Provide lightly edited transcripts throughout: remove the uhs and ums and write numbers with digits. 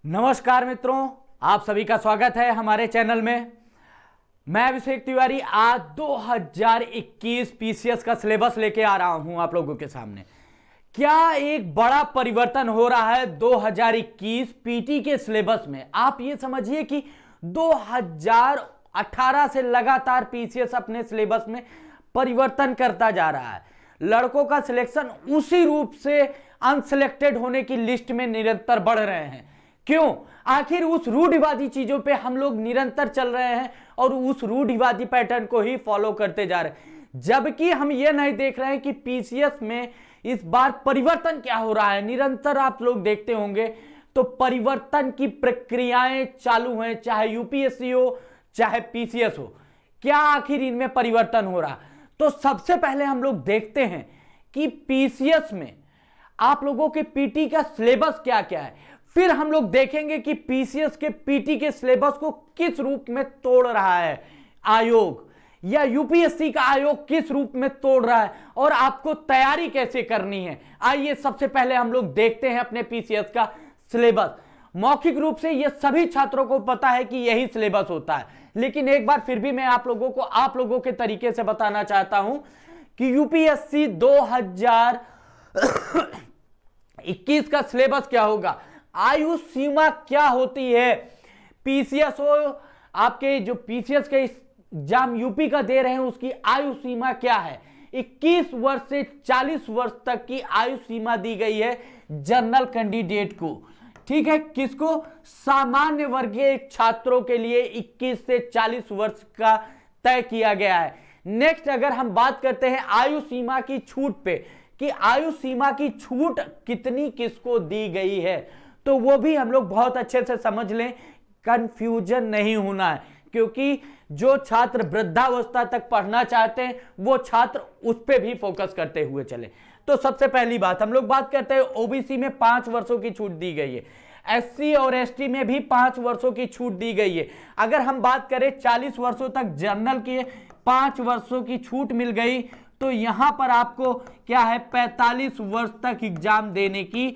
नमस्कार मित्रों, आप सभी का स्वागत है हमारे चैनल में। मैं अभिषेक तिवारी आज 2021 पीसीएस का सिलेबस लेके आ रहा हूं आप लोगों के सामने। क्या एक बड़ा परिवर्तन हो रहा है 2021 पीटी के सिलेबस में। आप ये समझिए कि 2018 से लगातार पीसीएस अपने सिलेबस में परिवर्तन करता जा रहा है। लड़कों का सिलेक्शन उसी रूप से अनसिलेक्टेड होने की लिस्ट में निरंतर बढ़ रहे हैं। क्यों? आखिर उस रूढ़िवादी चीजों पे हम लोग निरंतर चल रहे हैं और उस रूढ़िवादी पैटर्न को ही फॉलो करते जा रहे हैं, जबकि हम ये नहीं देख रहे हैं कि पीसीएस में इस बार परिवर्तन क्या हो रहा है। निरंतर आप लोग देखते होंगे तो परिवर्तन की प्रक्रियाएं चालू हैं, चाहे यूपीएससी हो चाहे पीसीएस हो। क्या आखिर इनमें परिवर्तन हो रहा? तो सबसे पहले हम लोग देखते हैं कि पीसीएस में आप लोगों के पीटी का सिलेबस क्या क्या है। फिर हम लोग देखेंगे कि पीसीएस के पीटी के सिलेबस को किस रूप में तोड़ रहा है आयोग, या यूपीएससी का आयोग किस रूप में तोड़ रहा है, और आपको तैयारी कैसे करनी है। आइए सबसे पहले हम लोग देखते हैं अपने पीसीएस का सिलेबस। मौखिक रूप से ये सभी छात्रों को पता है कि यही सिलेबस होता है, लेकिन एक बार फिर भी मैं आप लोगों के तरीके से बताना चाहता हूं कि यूपीएससी 2021 का सिलेबस क्या होगा, आयु सीमा क्या होती है। पीसीएस हो, आपके जो पीसीएस के एग्जाम यूपी का दे रहे हैं उसकी आयु सीमा क्या है। 21 वर्ष से 40 वर्ष तक की आयु सीमा दी गई है जनरल कैंडिडेट को। ठीक है, किसको? सामान्य वर्गीय छात्रों के लिए 21 से 40 वर्ष का तय किया गया है। नेक्स्ट, अगर हम बात करते हैं आयु सीमा की छूट पे कि आयु सीमा की छूट कितनी किसको दी गई है, तो वो भी हम लोग बहुत अच्छे से समझ लें, कंफ्यूजन नहीं होना है, क्योंकि जो छात्र वृद्धावस्था तक पढ़ना चाहते हैं वो छात्र उस पे भी फोकस करते हुए चले। तो सबसे पहली बात हम लोग बात करते हैं, ओबीसी में 5 वर्षों की छूट दी गई है, एससी और एसटी में भी 5 वर्षों की छूट दी गई है। अगर हम बात करें 40 वर्षों तक जनरल के 5 वर्षों की छूट मिल गई, तो यहां पर आपको क्या है, 45 वर्ष तक एग्जाम देने की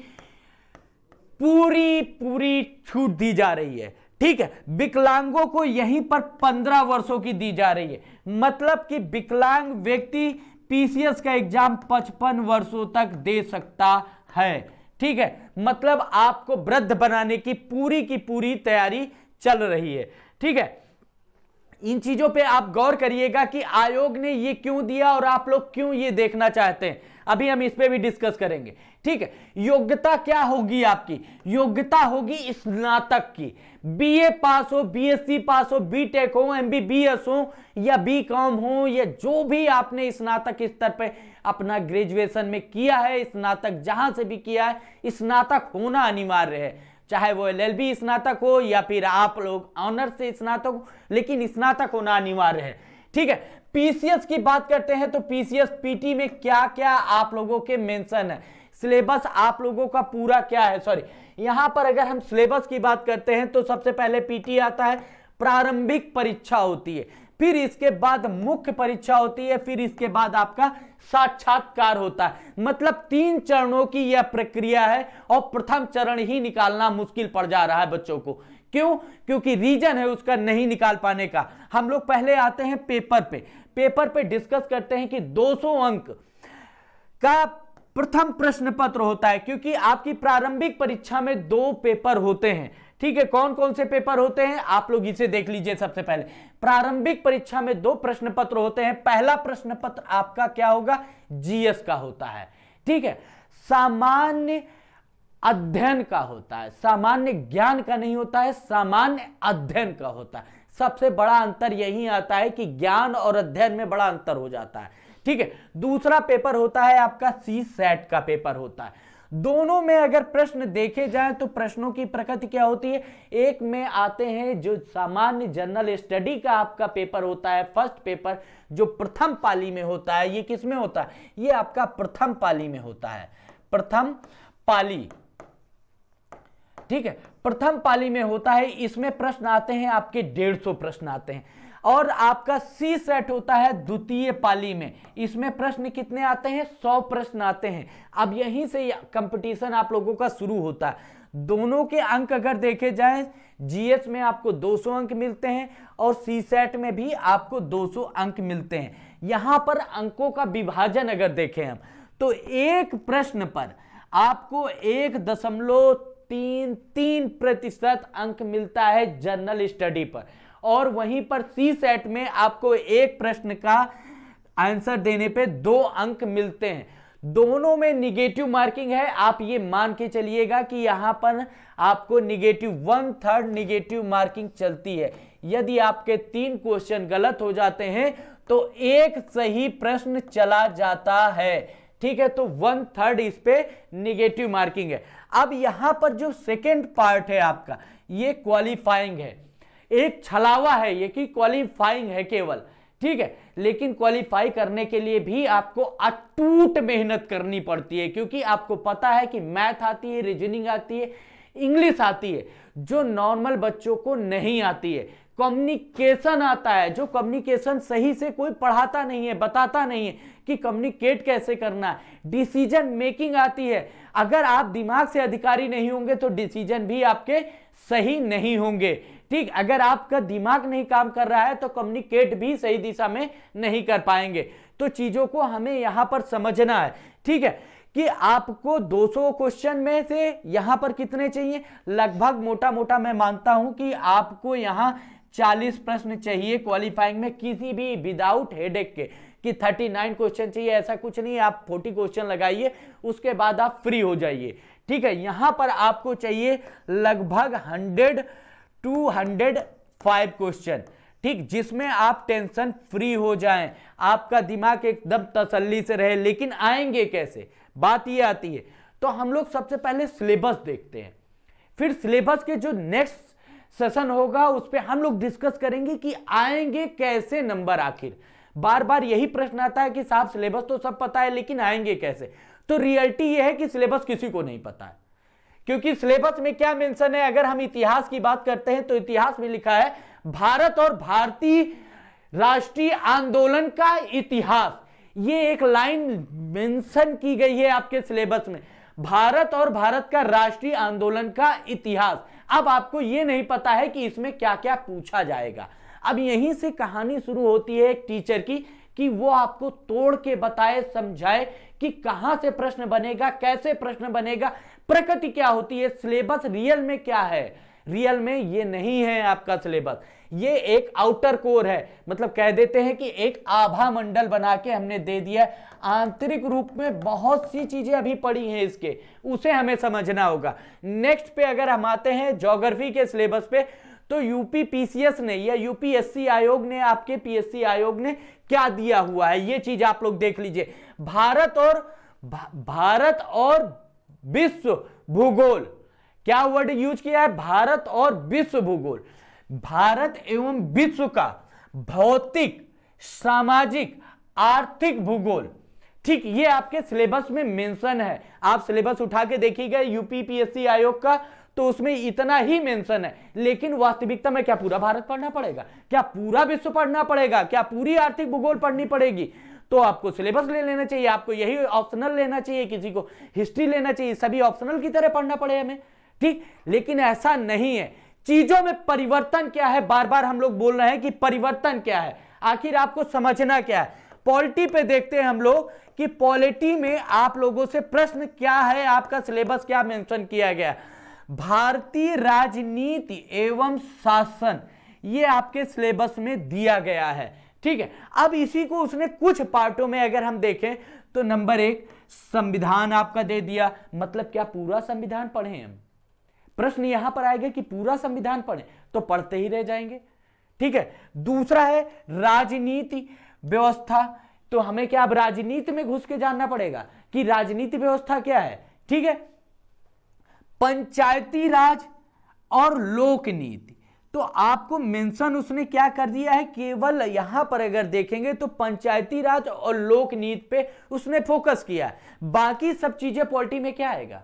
पूरी छूट दी जा रही है। ठीक है, विकलांगों को यहीं पर 15 वर्षों की दी जा रही है, मतलब कि विकलांग व्यक्ति पीसीएस का एग्जाम 55 वर्षों तक दे सकता है। ठीक है, मतलब आपको वृद्ध बनाने की पूरी तैयारी चल रही है। ठीक है, इन चीजों पे आप गौर करिएगा कि आयोग ने ये क्यों दिया और आप लोग क्यों ये देखना चाहते हैं। अभी हम इस पे भी डिस्कस करेंगे। ठीक है, योग्यता क्या होगी आपकी? योग्यता होगी स्नातक की। बीए पास हो, बीएससी पास हो, बीटेक हो, एमबीबीएस हो या बीकॉम हो, या जो भी आपने स्नातक स्तर पे अपना ग्रेजुएशन में किया है, स्नातक जहां से भी किया है, स्नातक होना अनिवार्य है। चाहे वो एलएलबी स्नातक हो या फिर आप लोग ऑनर्स से स्नातक हो, लेकिन स्नातक होना अनिवार्य है। ठीक है, पीसीएस की बात करते हैं तो पीसीएस पीटी में क्या क्या आप लोगों के मेंशन है, सिलेबस आप लोगों का पूरा क्या है। सॉरी, यहां पर अगर हम सिलेबस की बात करते हैं तो सबसे पहले पीटी आता है, प्रारंभिक परीक्षा होती है, फिर इसके बाद मुख्य परीक्षा होती है, फिर इसके बाद आपका साक्षात्कार होता है। मतलब 3 चरणों की यह प्रक्रिया है और प्रथम चरण ही निकालना मुश्किल पड़ जा रहा है बच्चों को। क्यों? क्योंकि रीजन है उसका नहीं निकाल पाने का। हम लोग पहले आते हैं पेपर पे डिस्कस करते हैं कि 200 अंक का प्रथम प्रश्न पत्र होता है, क्योंकि आपकी प्रारंभिक परीक्षा में 2 पेपर होते हैं। ठीक है, कौन कौन से पेपर होते हैं आप लोग इसे देख लीजिए। सबसे पहले प्रारंभिक परीक्षा में 2 प्रश्न पत्र होते हैं। पहला प्रश्न पत्र आपका क्या होगा, जीएस का होता है। ठीक है, सामान्य अध्ययन का होता है, सामान्य ज्ञान का नहीं होता है, सामान्य अध्ययन का होता है। सबसे बड़ा अंतर यही आता है कि ज्ञान और अध्ययन में बड़ा अंतर हो जाता है। ठीक है, दूसरा पेपर होता है आपका सी सेट का पेपर होता है। दोनों में अगर प्रश्न देखे जाएं तो प्रश्नों की प्रकृति क्या होती है, एक में आते हैं जो सामान्य जनरल स्टडी का आपका पेपर होता है, फर्स्ट पेपर जो प्रथम पाली में होता है। ये किस में होता है? ये आपका प्रथम पाली में होता है, प्रथम पाली। ठीक है, प्रथम पाली में होता है। इसमें प्रश्न आते हैं आपके 150 प्रश्न आते हैं। और आपका सी सेट होता है द्वितीय पाली में। इसमें प्रश्न कितने आते हैं? 100 प्रश्न आते हैं। अब यहीं से कंपटीशन आप लोगों का शुरू होता है। दोनों के अंक अगर देखे जाएं, जीएस में आपको 200 अंक मिलते हैं और सी सेट में भी आपको 200 अंक मिलते हैं। यहां पर अंकों का विभाजन अगर देखें हम, तो एक प्रश्न पर आपको 1.33% अंक मिलता है जनरल स्टडी पर, और वहीं पर सी सेट में आपको एक प्रश्न का आंसर देने पे 2 अंक मिलते हैं। दोनों में निगेटिव मार्किंग है। आप ये मान के चलिएगा कि यहां पर आपको निगेटिव 1/3 निगेटिव मार्किंग चलती है। यदि आपके 3 क्वेश्चन गलत हो जाते हैं तो एक सही प्रश्न चला जाता है। ठीक है, तो 1/3 इस पे निगेटिव मार्किंग है। अब यहां पर जो सेकेंड पार्ट है आपका, ये क्वालिफाइंग है। एक छलावा है ये कि क्वालिफाइंग है केवल, ठीक है, लेकिन क्वालिफाई करने के लिए भी आपको अटूट मेहनत करनी पड़ती है, क्योंकि आपको पता है कि मैथ आती है, रीजनिंग आती है, इंग्लिश आती है, जो नॉर्मल बच्चों को नहीं आती है। कम्युनिकेशन आता है, जो कम्युनिकेशन सही से कोई पढ़ाता नहीं है, बताता नहीं है कि कम्युनिकेट कैसे करना है। डिसीजन मेकिंग आती है। अगर आप दिमाग से अधिकारी नहीं होंगे तो डिसीजन भी आपके सही नहीं होंगे। ठीक, अगर आपका दिमाग नहीं काम कर रहा है तो कम्युनिकेट भी सही दिशा में नहीं कर पाएंगे। तो चीजों को हमें यहां पर समझना है। ठीक है, कि आपको 200 क्वेश्चन में से यहां पर कितने चाहिए, लगभग मोटा मोटा मैं मानता हूं कि आपको यहां 40 प्रश्न चाहिए क्वालिफाइंग में, किसी भी विदाउट हेडेक के, कि 39 क्वेश्चन चाहिए ऐसा कुछ नहीं। आप 40 क्वेश्चन लगाइए, उसके बाद आप फ्री हो जाइए। ठीक है, यहां पर आपको चाहिए लगभग 100 to 105 क्वेश्चन, ठीक, जिसमें आप टेंशन फ्री हो जाएं, आपका दिमाग एकदम तसल्ली से रहे। लेकिन आएंगे कैसे, बात ये आती है। तो हम लोग सबसे पहले सिलेबस देखते हैं, फिर सिलेबस के जो नेक्स्ट सेशन होगा उस पर हम लोग डिस्कस करेंगे कि आएंगे कैसे नंबर। आखिर बार बार यही प्रश्न आता है कि साहब सिलेबस तो सब पता है लेकिन आएंगे कैसे। तो रियलिटी ये है कि सिलेबस किसी को नहीं पता है, क्योंकि सिलेबस में क्या मेंशन है। अगर हम इतिहास की बात करते हैं तो इतिहास में लिखा है भारत और भारतीय राष्ट्रीय आंदोलन का इतिहास। ये एक लाइन मेंशन की गई है आपके सिलेबस में, भारत और भारत का राष्ट्रीय आंदोलन का इतिहास। अब आपको यह नहीं पता है कि इसमें क्या क्या पूछा जाएगा। अब यहीं से कहानी शुरू होती है एक टीचर की, कि वो आपको तोड़ के बताए, समझाए कि कहां से प्रश्न बनेगा, कैसे प्रश्न बनेगा, प्रकृति क्या होती है, सिलेबस रियल में क्या है। रियल में ये नहीं है आपका सिलेबस, ये एक आउटर कोर है। मतलब कह देते हैं कि एक आभा मंडल बना के हमने दे दिया। आंतरिक रूप में बहुत सी चीजें अभी पड़ी हैं इसके, उसे हमें समझना होगा। नेक्स्ट पे अगर हम आते हैं ज्योग्राफी के सिलेबस पे, तो यूपी पीसीएस ने या यूपीएससी आयोग ने, आपके पीएससी आयोग ने क्या दिया हुआ है, ये चीज आप लोग देख लीजिए। भारत और विश्व भूगोल, क्या वर्ड यूज किया है, भारत और विश्व भूगोल। भारत एवं विश्व का भौतिक, सामाजिक, आर्थिक भूगोल, ठीक, ये आपके सिलेबस में मेंशन है। आप सिलेबस उठा के देखिएगा यूपी पीएससी आयोग का, तो उसमें इतना ही मेंशन है। लेकिन वास्तविकता में क्या पूरा भारत पढ़ना पड़ेगा, क्या पूरा विश्व पढ़ना पड़ेगा, क्या पूरी आर्थिक भूगोल पढ़नी पड़ेगी? तो आपको सिलेबस ले लेना चाहिए, आपको यही ऑप्शनल लेना चाहिए, किसी को हिस्ट्री लेना चाहिए, सभी ऑप्शनल की तरह पढ़ना पड़े हमें, ठीक। लेकिन ऐसा नहीं है। चीजों में परिवर्तन क्या है, बार बार हम लोग बोल रहे हैं कि परिवर्तन क्या है, आखिर आपको समझना क्या है। पॉलिटी पे देखते हैं हम लोग कि पॉलिटी में आप लोगों से प्रश्न क्या है, आपका सिलेबस क्या मेंशन किया गया। भारतीय राजनीति एवं शासन, ये आपके सिलेबस में दिया गया है, ठीक है। अब इसी को उसने कुछ पार्टों में अगर हम देखें तो नंबर 1 संविधान आपका दे दिया। मतलब क्या पूरा संविधान पढ़ें हम? प्रश्न यहां पर आएगा कि पूरा संविधान पढ़ें, तो पढ़ते ही रह जाएंगे, ठीक है। दूसरा है राजनीति व्यवस्था, तो हमें क्या अब राजनीति में घुस के जानना पड़ेगा कि राजनीति व्यवस्था क्या है, ठीक है। पंचायती राज और लोक नीति, तो आपको मेंशन उसने क्या कर दिया है, केवल यहां पर अगर देखेंगे तो पंचायती राज और लोक नीति पे उसने फोकस किया है। बाकी सब चीजें पॉलिटी में क्या आएगा?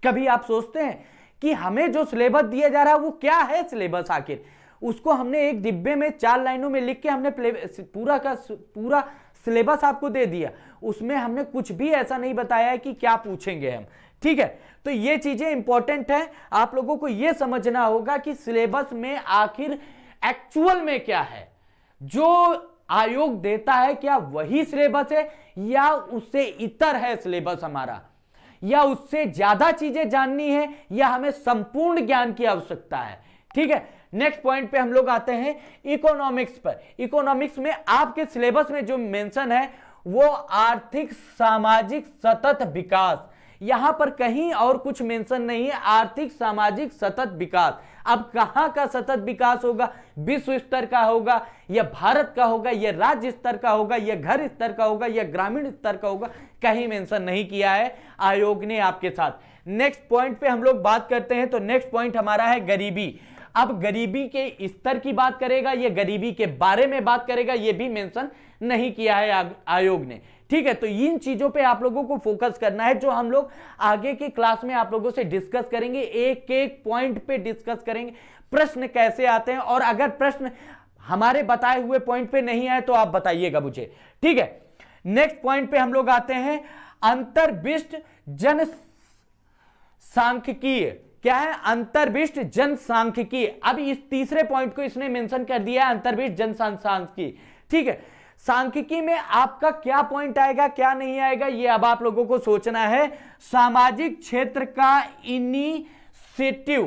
कभी आप सोचते हैं कि हमें जो सिलेबस दिया जा रहा है वो क्या है सिलेबस? आखिर उसको हमने एक डिब्बे में 4 लाइनों में लिख के हमने पूरा का पूरा सिलेबस आपको दे दिया। उसमें हमने कुछ भी ऐसा नहीं बताया है कि क्या पूछेंगे हम, ठीक है। तो ये चीजें इंपॉर्टेंट है, आप लोगों को ये समझना होगा कि सिलेबस में आखिर एक्चुअल में क्या है, जो आयोग देता है क्या वही सिलेबस है या उससे इतर है सिलेबस हमारा, या उससे ज्यादा चीजें जाननी है, या हमें संपूर्ण ज्ञान की आवश्यकता है, ठीक है। नेक्स्ट पॉइंट पे हम लोग आते हैं इकोनॉमिक्स पर। इकोनॉमिक्स में आपके सिलेबस में जो मेंशन है वो आर्थिक सामाजिक सतत विकास, यहां पर कहीं और कुछ मेंशन नहीं है, आर्थिक सामाजिक सतत विकास। अब कहां का सतत विकास होगा, विश्व स्तर का होगा या भारत का होगा या राज्य स्तर का होगा या घर स्तर का होगा या ग्रामीण स्तर का होगा, कहीं मेंशन नहीं किया है आयोग ने आपके साथ। नेक्स्ट पॉइंट पे हम लोग बात करते हैं, तो नेक्स्ट पॉइंट हमारा है गरीबी। अब गरीबी के स्तर की बात करेगा, ये गरीबी के बारे में बात करेगा, ये भी मेंशन नहीं किया है आयोग ने, ठीक है। तो इन चीजों पे आप लोगों को फोकस करना है, जो हम लोग आगे की क्लास में आप लोगों से डिस्कस करेंगे, एक एक पॉइंट पे डिस्कस करेंगे, प्रश्न कैसे आते हैं, और अगर प्रश्न हमारे बताए हुए पॉइंट पे नहीं आए तो आप बताइएगा मुझे, ठीक है। नेक्स्ट पॉइंट पे हम लोग आते हैं अंतर्विष्ट जनसांख्यिकीय। क्या है? अंतर्विष्ट जनसांख्यिकी। अब इस तीसरे पॉइंट को इसने मेंशन कर दिया है, अंतर्विष्ट जनसांख्यिकी, ठीक है। सांख्यिकी में आपका क्या पॉइंट आएगा क्या नहीं आएगा ये अब आप लोगों को सोचना है। सामाजिक क्षेत्र का इनिशिएटिव,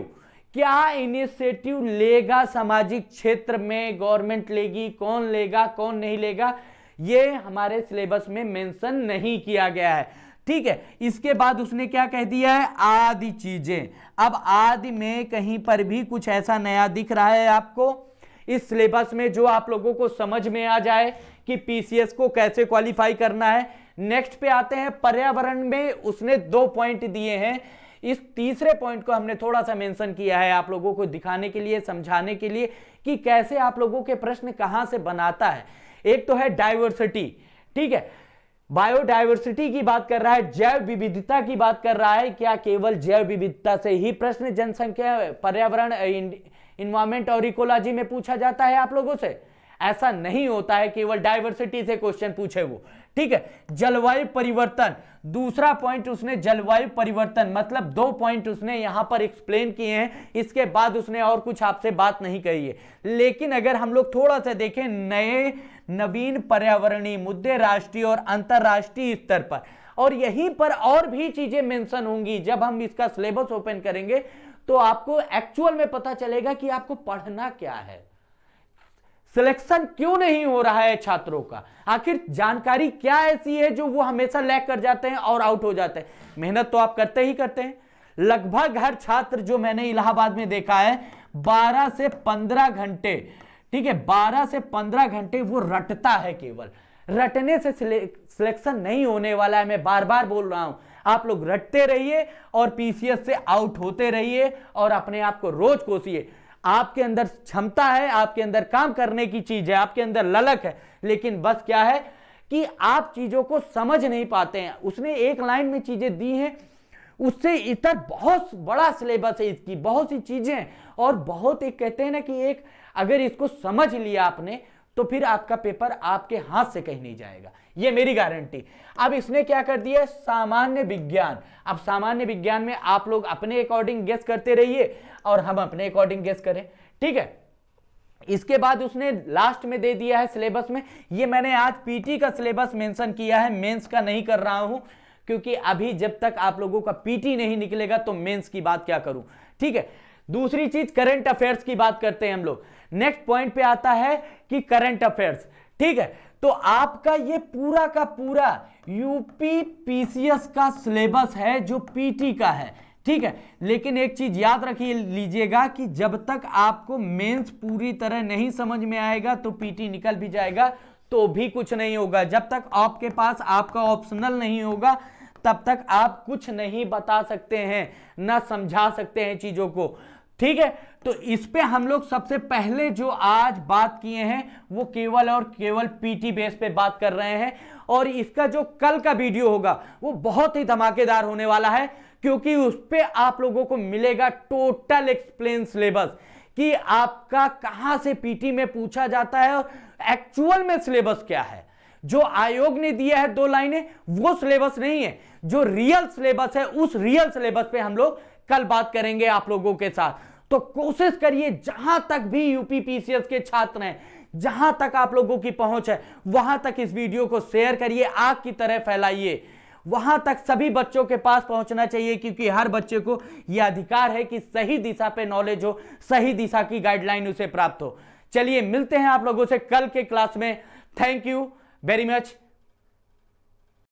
क्या इनिशिएटिव लेगा सामाजिक क्षेत्र में, गवर्नमेंट लेगी, कौन लेगा कौन नहीं लेगा, ये हमारे सिलेबस में मेंशन नहीं किया गया है, ठीक है। इसके बाद उसने क्या कह दिया है, आदि चीजें। अब आदि में कहीं पर भी कुछ ऐसा नया दिख रहा है आपको इस सिलेबस में जो आप लोगों को समझ में आ जाए कि पीसीएस को कैसे क्वालिफाई करना है। नेक्स्ट पे आते हैं पर्यावरण में, उसने 2 पॉइंट दिए हैं। इस तीसरे पॉइंट को हमने थोड़ा सा मेंशन किया है आप लोगों को दिखाने के लिए, समझाने के लिए कि कैसे आप लोगों के प्रश्न कहां से बनाता है। एक तो है डाइवर्सिटी, ठीक है, बायोडाइवर्सिटी की बात कर रहा है, जैव विविधता की बात कर रहा है। क्या केवल जैव विविधता से ही प्रश्न जनसंख्या, पर्यावरण, इन्वायरमेंट और इकोलॉजी में पूछा जाता है आप लोगों से? ऐसा नहीं होता है केवल डाइवर्सिटी से क्वेश्चन पूछे वो, ठीक है। जलवायु परिवर्तन, दूसरा पॉइंट उसने जलवायु परिवर्तन, मतलब 2 पॉइंट उसने यहां पर एक्सप्लेन किए हैं, इसके बाद उसने और कुछ आपसे बात नहीं कही है। लेकिन अगर हम लोग थोड़ा सा देखें, नए नवीन पर्यावरणीय मुद्दे राष्ट्रीय और अंतरराष्ट्रीय स्तर पर, और यहीं पर और भी चीजें मेंशन होंगी। जब हम इसका सिलेबस ओपन करेंगे तो आपको एक्चुअल में पता चलेगा कि आपको पढ़ना क्या है, सिलेक्शन क्यों नहीं हो रहा है छात्रों का, आखिर जानकारी क्या ऐसी है जो वो हमेशा लैग कर जाते हैं और आउट हो जाते हैं। मेहनत तो आप करते ही करते हैं। लगभग हर छात्र, जो मैंने इलाहाबाद में देखा है, 12 से 15 घंटे, ठीक है, 12 से 15 घंटे वो रटता है। केवल रटने से सिलेक्शन नहीं होने वाला है, मैं बार बार बोल रहा हूं। आप लोग रटते रहिए और पीसीएस से आउट होते रहिए और अपने आप को रोज कोसिए। आपके अंदर क्षमता है, आपके अंदर काम करने की चीज है, आपके अंदर ललक है, लेकिन बस क्या है कि आप चीजों को समझ नहीं पाते हैं। उसने एक लाइन में चीजें दी हैं, उससे इतर बहुत बड़ा सिलेबस है इसकी, बहुत सी चीजें, और बहुत एक कहते हैं ना कि एक अगर इसको समझ लिया आपने तो फिर आपका पेपर आपके हाथ से कहीं नहीं जाएगा, ये मेरी गारंटी। अब इसने क्या कर दिया, सामान्य विज्ञान। अब सामान्य विज्ञान में आप लोग अपने अकॉर्डिंग गेस करते रहिए और हम अपने अकॉर्डिंग गेस करें, ठीक है। इसके बाद उसने लास्ट में दे दिया है सिलेबस में, ये मैंने आज पीटी का सिलेबस मेंशन किया है, मेंस का नहीं कर रहा हूं, क्योंकि अभी जब तक आप लोगों का पीटी नहीं निकलेगा तो मेंस की बात क्या करूं, ठीक है। दूसरी चीज करंट अफेयर्स की बात करते हैं हम लोग। नेक्स्ट पॉइंट पे आता है कि करंट अफेयर्स, ठीक है। तो आपका ये पूरा का पूरा यूपी पीसीएस का सिलेबस है जो पीटी का है, ठीक है। लेकिन एक चीज याद रखिए लीजिएगा कि जब तक आपको मेंस पूरी तरह नहीं समझ में आएगा तो पीटी निकल भी जाएगा तो भी कुछ नहीं होगा। जब तक आपके पास आपका ऑप्शनल नहीं होगा तब तक आप कुछ नहीं बता सकते हैं, ना समझा सकते हैं चीजों को, ठीक है। तो इस पे हम लोग सबसे पहले जो आज बात किए हैं वो केवल और केवल पीटी बेस पे बात कर रहे हैं, और इसका जो कल का वीडियो होगा वो बहुत ही धमाकेदार होने वाला है, क्योंकि उस पे आप लोगों को मिलेगा टोटल एक्सप्लेन सिलेबस, कि आपका कहां से पीटी में पूछा जाता है और एक्चुअल में सिलेबस क्या है। जो आयोग ने दिया है 2 लाइनें वो सिलेबस नहीं है, जो रियल सिलेबस है उस रियल सिलेबस पे हम लोग कल बात करेंगे आप लोगों के साथ। तो कोशिश करिए जहां तक भी यूपी पीसीएस के छात्र हैं, जहां तक आप लोगों की पहुंच है वहां तक इस वीडियो को शेयर करिए, आग की तरह फैलाइए, वहां तक सभी बच्चों के पास पहुंचना चाहिए, क्योंकि हर बच्चे को यह अधिकार है कि सही दिशा पे नॉलेज हो, सही दिशा की गाइडलाइन उसे प्राप्त हो। चलिए मिलते हैं आप लोगों से कल के क्लास में। Thank you very much.